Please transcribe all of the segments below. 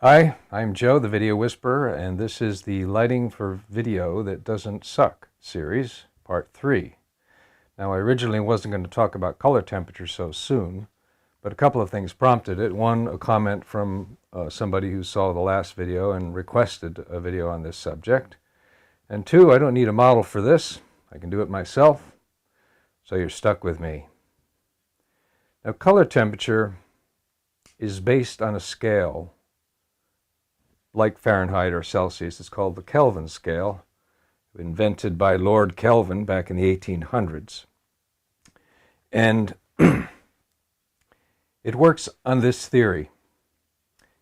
Hi, I'm Joe, the Video Whisperer, and this is the Lighting for Video That Doesn't Suck series, part 3. Now, I originally wasn't going to talk about color temperature so soon, but a couple of things prompted it. One, a comment from somebody who saw the last video and requested a video on this subject. And two, I don't need a model for this. I can do it myself, so you're stuck with me. Now, color temperature is based on a scale like Fahrenheit or Celsius. It's called the Kelvin scale, invented by Lord Kelvin back in the 1800s. And it works on this theory.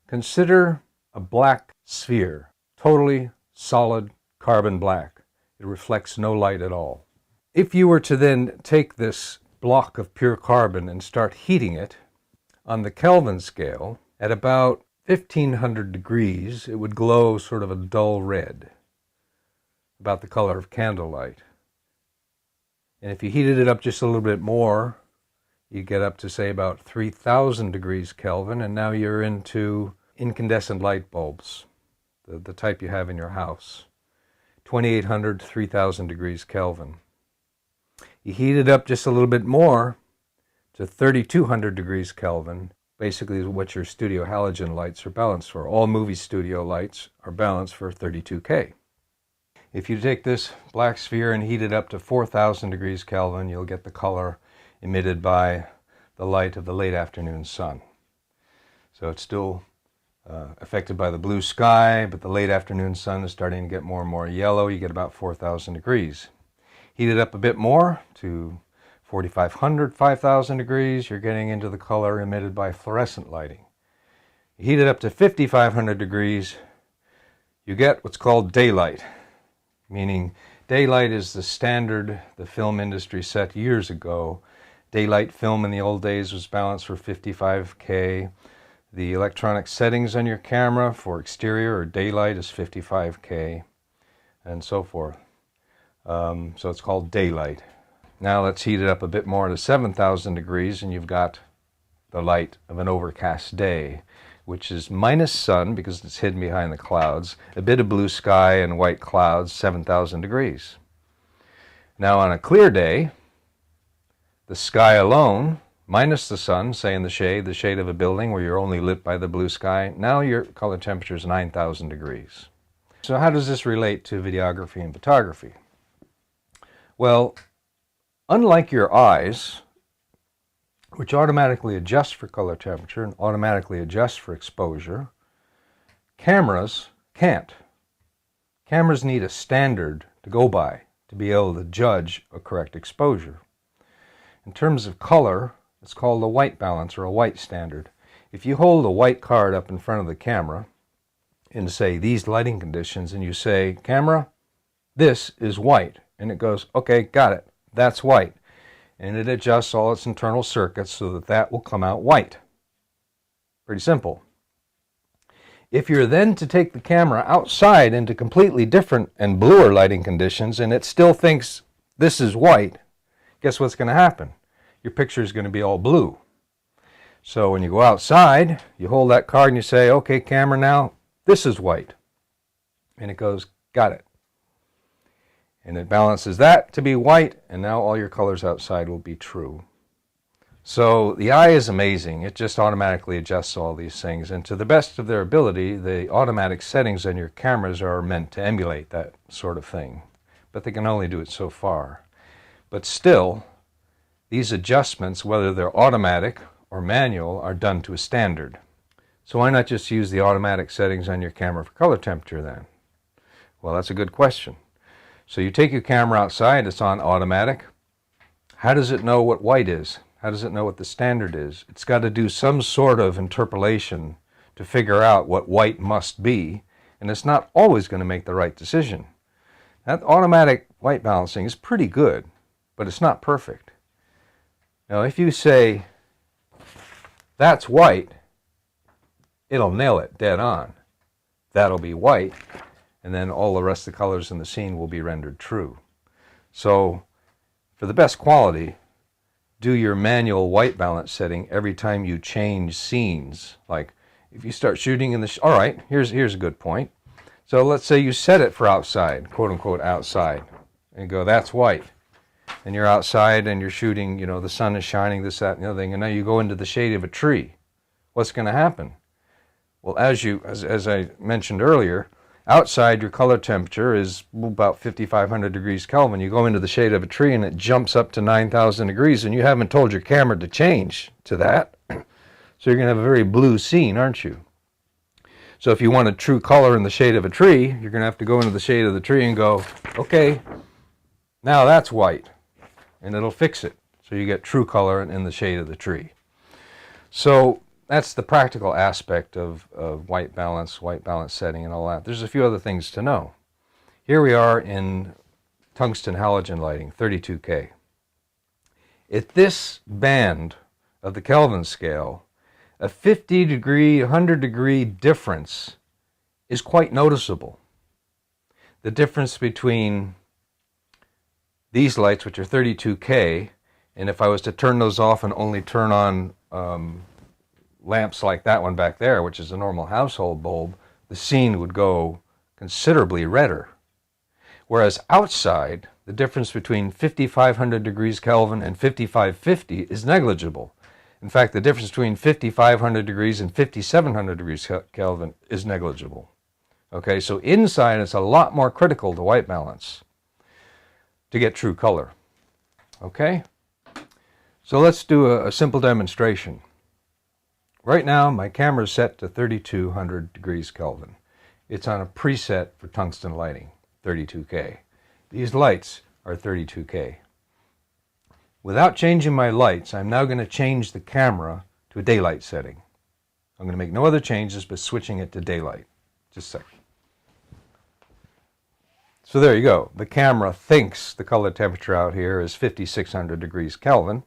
Consider a black sphere, totally solid carbon black. It reflects no light at all. If you were to then take this block of pure carbon and start heating it on the Kelvin scale at about 1500 degrees, it would glow sort of a dull red, about the color of candlelight. And if you heated it up just a little bit more, you get up to, say, about 3000 degrees Kelvin, and now you're into incandescent light bulbs, the type you have in your house. 2800 to 3000 degrees Kelvin. You heat it up just a little bit more to 3200 degrees Kelvin, basically what your studio halogen lights are balanced for. All movie studio lights are balanced for 32K. If you take this black sphere and heat it up to 4000 degrees Kelvin, you'll get the color emitted by the light of the late afternoon sun. So it's still affected by the blue sky, but the late afternoon sun is starting to get more and more yellow. You get about 4000 degrees. Heat it up a bit more to 4500, 5000 degrees, you're getting into the color emitted by fluorescent lighting. You heat it up to 5500 degrees, you get what's called daylight, meaning daylight is the standard the film industry set years ago. Daylight film in the old days was balanced for 55K. The electronic settings on your camera for exterior or daylight is 55K, and so forth. So it's called daylight. Now let's heat it up a bit more to 7000 degrees, and you've got the light of an overcast day, which is minus sun because it's hidden behind the clouds, a bit of blue sky and white clouds, 7000 degrees. Now on a clear day, the sky alone, minus the sun, say in the shade of a building where you're only lit by the blue sky, now your color temperature is 9000 degrees. So how does this relate to videography and photography? Well, unlike your eyes, which automatically adjust for color temperature and automatically adjust for exposure, cameras can't. Cameras need a standard to go by to be able to judge a correct exposure. In terms of color, it's called a white balance or a white standard. If you hold a white card up in front of the camera in, say, these lighting conditions, and you say, "Camera, this is white," and it goes, "Okay, got it. That's white," and it adjusts all its internal circuits so that that will come out white. Pretty simple. If you're then to take the camera outside into completely different and bluer lighting conditions and it still thinks this is white, guess what's going to happen? Your picture is going to be all blue. So when you go outside, you hold that card and you say, "Okay, camera, now this is white," and it goes, "Got it." And it balances that to be white, and now all your colors outside will be true. So the eye is amazing. It just automatically adjusts all these things. And to the best of their ability, the automatic settings on your cameras are meant to emulate that sort of thing. But they can only do it so far. But still, these adjustments, whether they're automatic or manual, are done to a standard. So why not just use the automatic settings on your camera for color temperature then? Well, that's a good question. So you take your camera outside, it's on automatic. How does it know what white is? How does it know what the standard is? It's got to do some sort of interpolation to figure out what white must be, and it's not always going to make the right decision. That automatic white balancing is pretty good, but it's not perfect. Now, if you say, "That's white," it'll nail it dead on. That'll be white. And then all the rest of the colors in the scene will be rendered true. So for the best quality, do your manual white balance setting every time you change scenes. Like if you start shooting in the... All right, here's a good point. So let's say you set it for outside, quote unquote outside, and go, that's white. And you're outside and you're shooting, you know, the sun is shining, this, that, and the other thing, and now you go into the shade of a tree. What's going to happen? Well, as I mentioned earlier, outside your color temperature is about 5,500 degrees Kelvin. You go into the shade of a tree and it jumps up to 9,000 degrees, and you haven't told your camera to change to that. So you're going to have a very blue scene, aren't you? So if you want a true color in the shade of a tree, you're going to have to go into the shade of the tree and go, okay, now that's white. And it'll fix it. So you get true color in the shade of the tree. So that's the practical aspect of white balance setting and all that. There's a few other things to know. Here we are in tungsten halogen lighting, 32K. At this band of the Kelvin scale, a 50 degree, 100 degree difference is quite noticeable. The difference between these lights, which are 32K, and if I was to turn those off and only turn on lamps like that one back there, which is a normal household bulb, the scene would go considerably redder. Whereas outside, the difference between 5,500 degrees Kelvin and 5,550 is negligible. In fact, the difference between 5,500 degrees and 5,700 degrees Kelvin is negligible. Okay, so inside it's a lot more critical to white balance to get true color. Okay, so let's do a simple demonstration. Right now, my camera is set to 3,200 degrees Kelvin. It's on a preset for tungsten lighting, 32K. These lights are 32K. Without changing my lights, I'm now going to change the camera to a daylight setting. I'm going to make no other changes but switching it to daylight. Just a second. So there you go. The camera thinks the color temperature out here is 5,600 degrees Kelvin,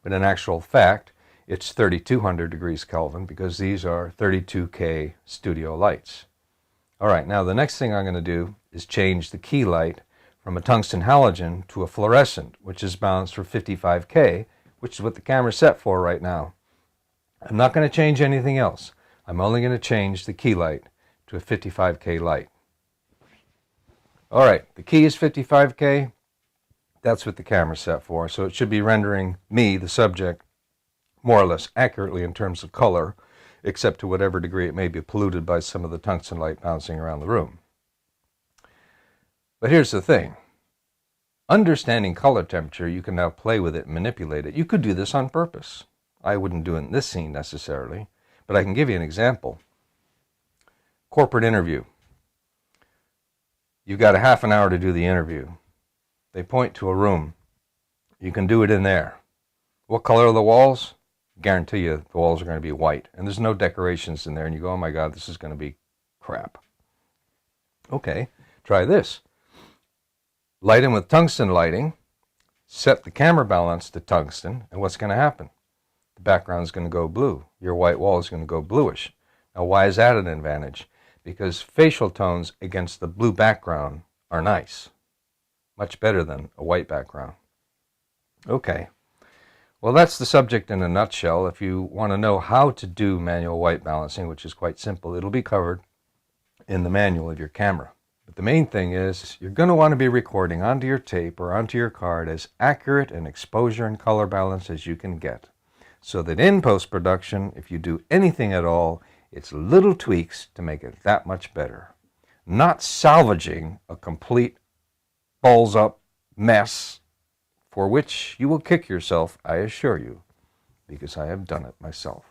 but in actual fact, it's 3,200 degrees Kelvin because these are 32K studio lights. All right, now the next thing I'm going to do is change the key light from a tungsten halogen to a fluorescent, which is balanced for 55K, which is what the camera's set for right now. I'm not going to change anything else. I'm only going to change the key light to a 55K light. All right, the key is 55K. That's what the camera's set for, so it should be rendering me, the subject, more or less accurately in terms of color, except to whatever degree it may be polluted by some of the tungsten light bouncing around the room. But here's the thing. Understanding color temperature, you can now play with it and manipulate it. You could do this on purpose. I wouldn't do it in this scene necessarily, but I can give you an example. Corporate interview. You've got a half an hour to do the interview. They point to a room. You can do it in there. What color are the walls? Guarantee you the walls are going to be white. And there's no decorations in there. And you go, oh my God, this is going to be crap. Okay, try this. Light in with tungsten lighting. Set the camera balance to tungsten. And what's going to happen? The background is going to go blue. Your white wall is going to go bluish. Now, why is that an advantage? Because facial tones against the blue background are nice. Much better than a white background. Okay. Well, that's the subject in a nutshell. If you want to know how to do manual white balancing, which is quite simple, it'll be covered in the manual of your camera. But the main thing is you're going to want to be recording onto your tape or onto your card as accurate an exposure and color balance as you can get. So that in post-production, if you do anything at all, it's little tweaks to make it that much better. Not salvaging a complete balls-up mess for which you will kick yourself, I assure you, because I have done it myself.